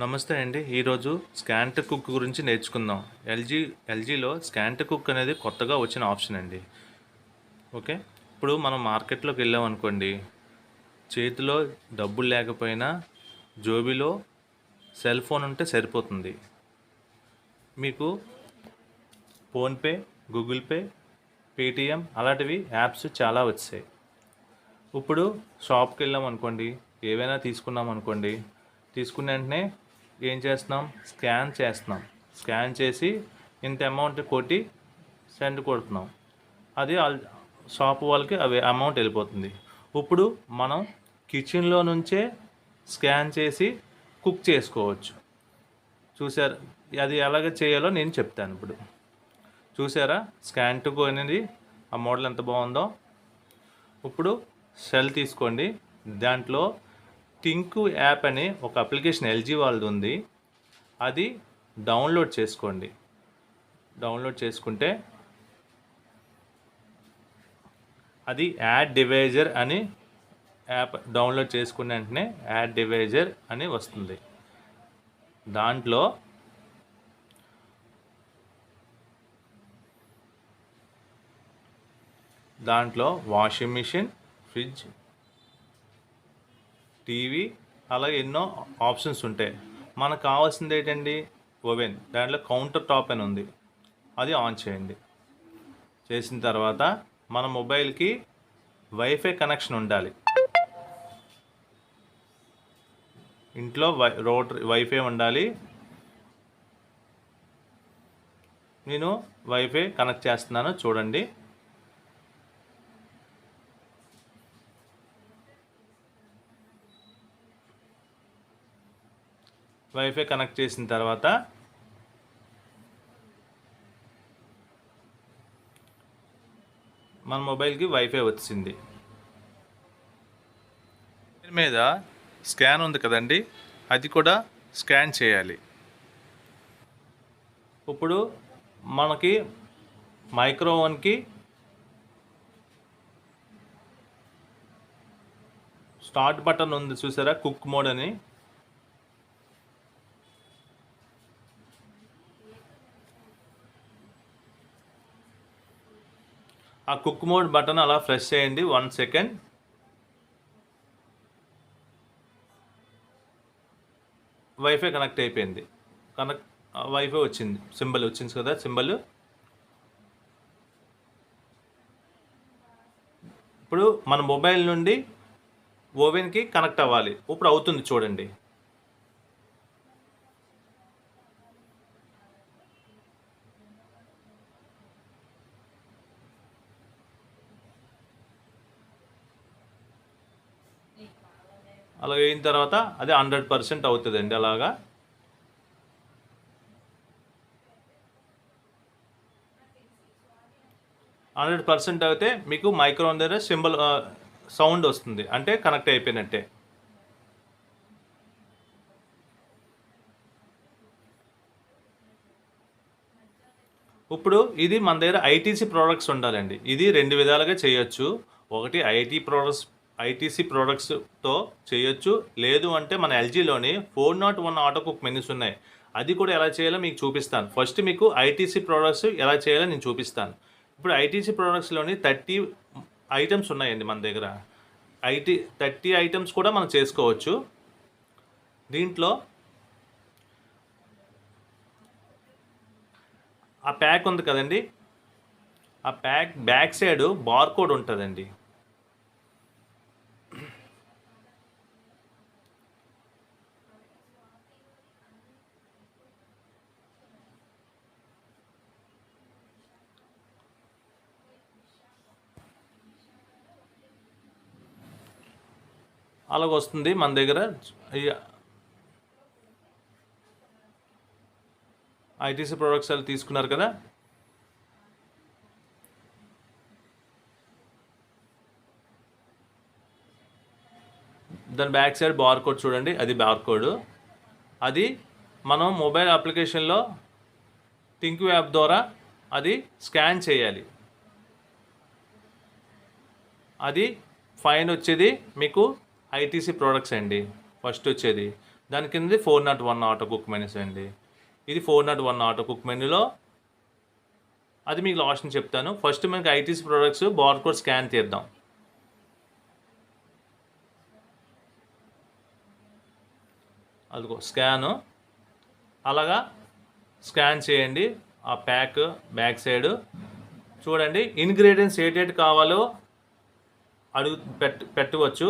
నమస్తే అండి. ఈరోజు స్కాన్ టు కుక్ గురించి నేర్చుకుందాం. ఎల్జీలో స్కాన్ టు కుక్ అనేది కొత్తగా వచ్చిన ఆప్షన్ అండి. ఓకే. ఇప్పుడు మనం మార్కెట్లోకి వెళ్ళామనుకోండి, చేతిలో డబ్బులు లేకపోయినా జోబీలో సెల్ ఫోన్ ఉంటే సరిపోతుంది. మీకు ఫోన్పే, గూగుల్ పే, పేటిఎం అలాంటివి యాప్స్ చాలా వచ్చాయి. ఇప్పుడు షాప్కి వెళ్ళామనుకోండి, ఏవైనా తీసుకున్నామనుకోండి, తీసుకున్న వెంటనే ఏం చేస్తున్నాం, స్కాన్ చేస్తున్నాం. స్కాన్ చేసి ఇంత అమౌంట్ కొట్టి సెండ్ కొడుతున్నాం. అది షాప్ వాళ్ళకి అవి అమౌంట్ వెళ్ళిపోతుంది. ఇప్పుడు మనం కిచెన్లో నుంచే స్కాన్ చేసి కుక్ చేసుకోవచ్చు. చూసారు, అది ఎలాగ చేయాలో నేను చెప్తాను. ఇప్పుడు చూసారా, స్కాన్ టు గో అనేది ఆ మోడల్ ఎంత బాగుందో. ఇప్పుడు సెల్ తీసుకోండి, దాంట్లో టింకు యాప్ అని ఒక అప్లికేషన్ ఎల్జీ వాళ్ళది ఉంది, అది డౌన్లోడ్ చేసుకోండి. డౌన్లోడ్ చేసుకుంటే అది యాడ్ డివైజర్ అని యాప్ డౌన్లోడ్ చేసుకున్న వెంటనే యాడ్ డివైజర్ అని వస్తుంది. దాంట్లో వాషింగ్ మిషన్, ఫ్రిడ్జ్, టీవీ అలాగే ఎన్నో ఆప్షన్స్ ఉంటాయి. మనకు కావాల్సింది ఏంటండి, ఓవెన్. దాంట్లో కౌంటర్ టాప్ అని ఉంది, అది ఆన్ చేయండి. చేసిన తర్వాత మన మొబైల్కి వైఫై కనెక్షన్ ఉండాలి. ఇంట్లో వైఫై ఉండాలి. నేను వైఫై కనెక్ట్ చేస్తున్నాను, చూడండి. వైఫై కనెక్ట్ చేసిన తర్వాత మన మొబైల్కి వైఫై వచ్చింది. దీని మీద స్కాన్ ఉంది కదండి, అది కూడా స్కాన్ చేయాలి. ఇప్పుడు మనకి మైక్రో ఓవెన్కి స్టార్ట్ బటన్ ఉంది చూసారా, కుక్ మోడ్ అని. ఆ కుక్ మోడ్ బటన్ అలా ప్రెస్ చేయండి 1 సెకండ్. వైఫై కనెక్ట్ అయిపోయింది. వైఫై వచ్చింది, సింబల్ వచ్చింది కదా, సింబల్. ఇప్పుడు మన మొబైల్ నుండి ఓవెన్కి కనెక్ట్ అవ్వాలి. ఇప్పుడు అవుతుంది, చూడండి. అలా అయిన తర్వాత అది 100% అవుతుందండి. అలాగా 100% అయితే మీకు మైక్రోఫోన్ దగ్గర సింబల్ సౌండ్ వస్తుంది, అంటే కనెక్ట్ అయిపోయినట్టే. ఇప్పుడు ఇది మన దగ్గర ఐటీసీ ప్రోడక్ట్స్ ఉండాలండి. ఇది 2 విధాలుగా చేయొచ్చు. ఒకటి ఐటీసీ ప్రోడక్ట్స్తో చేయొచ్చు, లేదు అంటే మన ఎల్జీలోని 401 ఆటో కుక్ మెనూస్ ఉన్నాయి, అది కూడా ఎలా చేయాలో మీకు చూపిస్తాను. ఫస్ట్ మీకు ఐటీసీ ప్రోడక్ట్స్ ఎలా చేయాలో నేను చూపిస్తాను. ఇప్పుడు ఐటీసీ ప్రోడక్ట్స్లోని 30 ఐటమ్స్ ఉన్నాయండి మన దగ్గర. 30 ఐటమ్స్ కూడా మనం చేసుకోవచ్చు. దీంట్లో ఆ ప్యాక్ ఉంది కదండి, ఆ ప్యాక్ బ్యాక్ సైడ్ బార్కోడ్ ఉంటుందండి. అలాగ వస్తుంది మన దగ్గర. ఐటీసీ ప్రోడక్ట్స్ అలా తీసుకున్నారు కదా, దాని బ్యాక్ సైడ్ బార్కోడ్ చూడండి, అది బార్కోడ్. అది మనం మొబైల్ అప్లికేషన్లో టింకు యాప్ ద్వారా అది స్కాన్ చేయాలి. అది ఫైన్ వచ్చేది మీకు ఐటీసీ ప్రోడక్ట్స్ అండి ఫస్ట్ వచ్చేది. దాని కిందది 401 ఆటో కుక్ మెనూస్ అండి. ఇది 401 ఆటో కుక్ మెనూలో అది మీకు లాస్ట్ చెప్తాను. ఫస్ట్ మనకి ఐటీసీ ప్రొడక్ట్స్ బార్కోడ్ స్కాన్ తీద్దాం. అదిగో స్కాను, అలాగా స్కాన్ చేయండి. ఆ ప్యాక్ బ్యాక్ సైడ్ చూడండి, ఇంగ్రీడియంట్స్ ఏటేటి కావాలో పెట్టవచ్చు.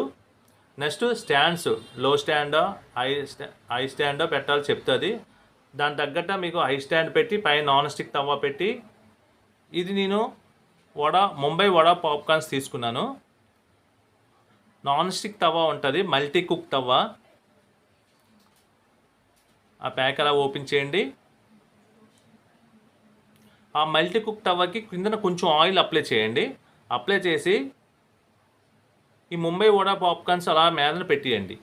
నెక్స్ట్ స్టాండ్స్, లో స్టాండా హై స్టాండా పెట్టాలి చెప్తుంది. దాని తగ్గట్ట మీకు హై స్టాండ్ పెట్టి పైన నాన్ స్టిక్ తవ్వ పెట్టి, ఇది నేను ముంబై వడ పాప్కార్న్స్ తీసుకున్నాను. నాన్ స్టిక్ తవ్వ ఉంటుంది, మల్టీ కుక్ తవ్వ. ఆ ప్యాక్ అలా ఓపెన్ చేయండి. ఆ మల్టీ కుక్ తవ్వకి కిందన కొంచెం ఆయిల్ అప్లై చేయండి. అప్లై చేసి ఈ ముంబై వడ పాప్కార్న్స్ అలా మీదన పెట్టేయండి.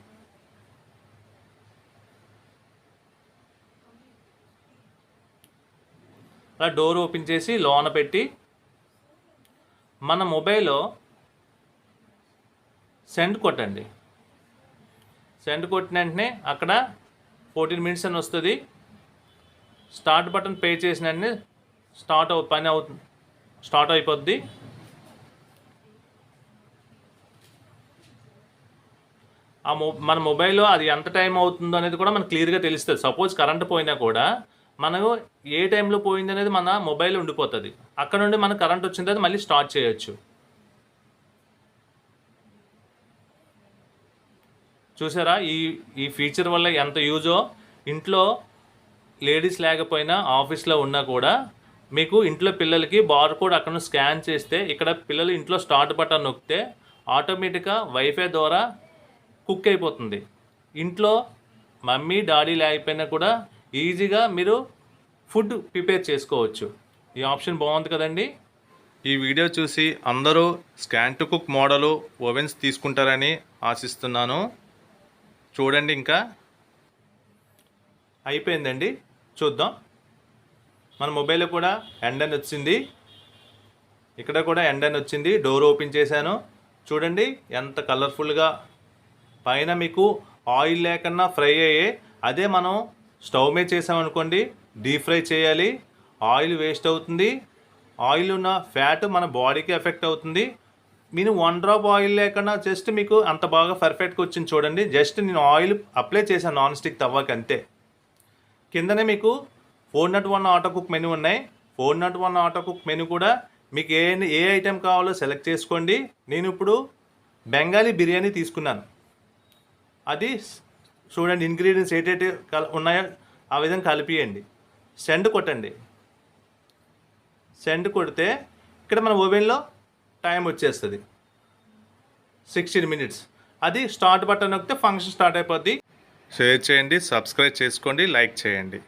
అలా డోర్ ఓపెన్ చేసి లోన పెట్టి మన మొబైల్లో సెండ్ కొట్టండి. సెండ్ కొట్టిన వెంటనే అక్కడ 14 minutes అని వస్తుంది. స్టార్ట్ బటన్ పే చేసిన వెంటనే స్టార్ట్ అయిపోద్ది. మన మొబైల్లో అది ఎంత టైం అవుతుందో అనేది కూడా మనకు క్లియర్గా తెలుస్తుంది. సపోజ్ కరెంట్ పోయినా కూడా మనకు ఏ టైంలో పోయింది అనేది మన మొబైల్లో ఉండిపోతుంది. అక్కడ నుండి మనకు కరెంట్ వచ్చిన తర్వాత మళ్ళీ స్టార్ట్ చేయొచ్చు. చూసారా ఈ ఫీచర్ వల్ల ఎంత యూజో. ఇంట్లో లేడీస్ లేకపోయినా ఆఫీస్లో ఉన్నా కూడా మీకు ఇంట్లో పిల్లలకి బార్కోడ్ అక్కడ స్కాన్ చేస్తే ఇక్కడ పిల్లలు ఇంట్లో స్టార్ట్ బటన్ నొక్కితే ఆటోమేటిక్గా వైఫై ద్వారా కుక్ అయిపోతుంది. ఇంట్లో మమ్మీ డాడీ లేకపోయినా కూడా ఈజీగా మీరు ఫుడ్ ప్రిపేర్ చేసుకోవచ్చు. ఈ ఆప్షన్ బాగుంది కదండి. ఈ వీడియో చూసి అందరూ scan to cook model ovens తీసుకుంటారని ఆశిస్తున్నాను. చూడండి, ఇంకా అయిపోయిందండి. చూద్దాం. మన మొబైల్లో కూడా ఎండ్ అని వచ్చింది, ఇక్కడ కూడా ఎండ్ అని వచ్చింది. డోర్ ఓపెన్ చేశాను. చూడండి ఎంత కలర్ఫుల్గా. పైన మీకు ఆయిల్ లేకన్నా ఫ్రై అయ్యే. అదే మనం స్టవ్ మీద చేసామనుకోండి, డీప్ ఫ్రై చేయాలి, ఆయిల్ వేస్ట్ అవుతుంది. ఆయిల్ ఉన్న ఫ్యాట్ మన బాడీకి ఎఫెక్ట్ అవుతుంది. నేను 1 drop ఆయిల్ లేకుండా జస్ట్ మీకు అంత బాగా పర్ఫెక్ట్గా వచ్చింది. చూడండి, జస్ట్ నేను ఆయిల్ అప్లై చేశాను నాన్ స్టిక్ తవ్వకి అంతే. కిందనే మీకు 401 ఆటో కుక్ మెనూ ఉన్నాయి. 401 ఆటో కుక్ మెనూ కూడా మీకు ఏ ఐటెం కావాలో సెలెక్ట్ చేసుకోండి. నేను ఇప్పుడు బెంగాలీ బిర్యానీ తీసుకున్నాను. అది చూడండి, ఇంగ్రీడియంట్స్ ఏటేటి ఉన్నాయో ఆ విధంగా కలిపియండి. సెండ్ కొట్టండి. సెండ్ కొడితే ఇక్కడ మన ఓవెన్లో టైం వచ్చేస్తుంది 16 minutes. అది స్టార్ట్ బటన్ నొక్కితే ఫంక్షన్ స్టార్ట్ అయిపోద్ది. షేర్ చేయండి, సబ్స్క్రైబ్ చేసుకోండి, లైక్ చేయండి.